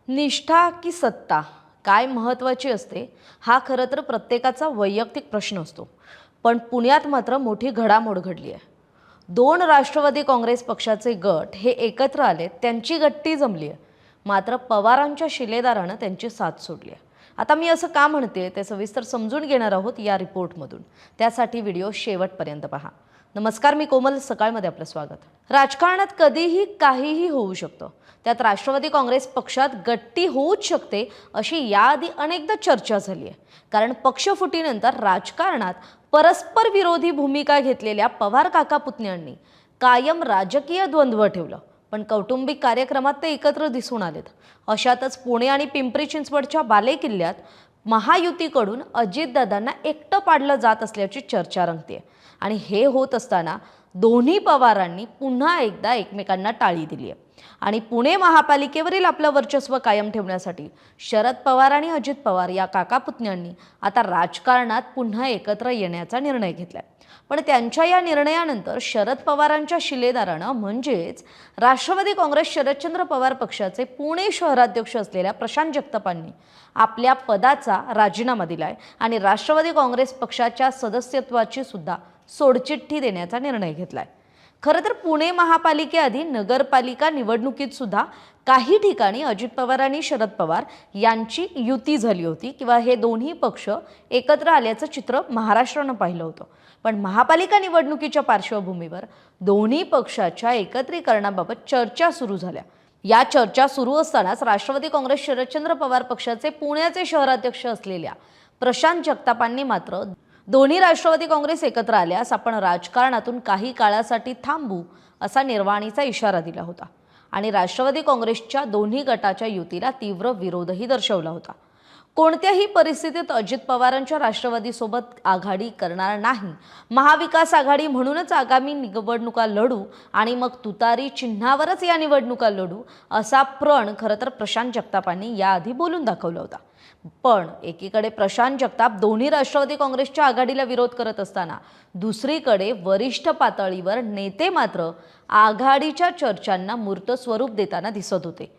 निष्ठा की सत्ता काय महत्त्वाची असते हा खरं तर प्रत्येकाचा वैयक्तिक प्रश्न असतो. पण पुण्यात मात्र मोठी घडामोड घडली आहे. दोन राष्ट्रवादी काँग्रेस पक्षाचे गट हे एकत्र आले, त्यांची गट्टी जमली आहे. मात्र पवारांच्या शिलेदारानं त्यांची साथ सोडली आहे. आता मी असं का म्हणते ते सविस्तर समजून घेणार आहोत या रिपोर्टमधून. त्यासाठी व्हिडिओ शेवटपर्यंत पहा. नमस्कार, मी कोमल, सकाळमध्ये आपलं स्वागत. राजकारणात कधीही काहीही होऊ शकतं. त्यात राष्ट्रवादी काँग्रेस पक्षात गट्टी होऊच शकते अशी याआधी अनेकदा चर्चा झाली आहे. कारण पक्षफुटीनंतर राजकारणात परस्पर विरोधी भूमिका घेतलेल्या पवार काका पुतण्यांनी कायम राजकीय द्वंद्व ठेवलं, पण कौटुंबिक कार्यक्रमात ते एकत्र दिसून आलेत. अशातच पुणे आणि पिंपरी चिंचवडच्या बालेकिल्ल्यात महायुतीकडून अजितदादांना एकटं पाडलं जात असल्याची चर्चा रंगते. आणि हे होत असताना दोन्ही पवारांनी पुन्हा एकदा एकमेकांना टाळी दिली आहे. आणि पुणे महापालिकेवरील आपलं वर्चस्व कायम ठेवण्यासाठी शरद पवार आणि अजित पवार या काका पुतण्यांनी आता राजकारणात पुन्हा एकत्र येण्याचा निर्णय घेतलाय. पण त्यांच्या या निर्णयानंतर शरद पवारांच्या शिलेदारानं म्हणजेच राष्ट्रवादी काँग्रेस शरदचंद्र पवार पक्षाचे पुणे शहराध्यक्ष असलेल्या प्रशांत जगतापांनी आपल्या पदाचा राजीनामा दिलाय आणि राष्ट्रवादी काँग्रेस पक्षाच्या सदस्यत्वाची सुद्धा सोडचिठ्ठी देण्याचा निर्णय घेतलाय. खरं तर पुणे महापालिकेआधी नगरपालिका निवडणुकीत सुद्धा काही ठिकाणी अजित पवार आणि शरद पवार यांची युती झाली होती किंवा हे दोन्ही पक्ष एकत्र आल्याचं चित्र महाराष्ट्रानं पाहिलं होतं. पण महापालिका निवडणुकीच्या पार्श्वभूमीवर दोन्ही पक्षाच्या एकत्रीकरणाबाबत चर्चा सुरू झाल्या. या चर्चा सुरू असतानाच राष्ट्रवादी काँग्रेस शरदचंद्र पवार पक्षाचे पुण्याचे शहराध्यक्ष असलेल्या प्रशांत जगतापांनी मात्र दोन्ही राष्ट्रवादी काँग्रेस एकत्र आल्यास आपण राजकारणातून काही काळासाठी थांबू असा निर्वाणीचा इशारा दिला होता आणि राष्ट्रवादी काँग्रेसच्या दोन्ही गटाच्या युतीला तीव्र विरोधही दर्शवला होता. कोणत्याही परिस्थितीत अजित पवारांच्या राष्ट्रवादीसोबत आघाडी करणार नाही, महाविकास आघाडी म्हणूनच आगामी निवडणुका लढू आणि मग तुतारी चिन्हावरच या निवडणुका लढू असा प्रण खरं तर प्रशांत जगतापांनी याआधी बोलून दाखवला होता. पण एकीकडे प्रशांत जगताप दोन्ही राष्ट्रवादी काँग्रेसच्या आघाडीला विरोध करत असताना दुसरीकडे वरिष्ठ पातळीवर नेते मात्र आघाडीच्या चर्चांना मूर्त स्वरूप देताना दिसत होते.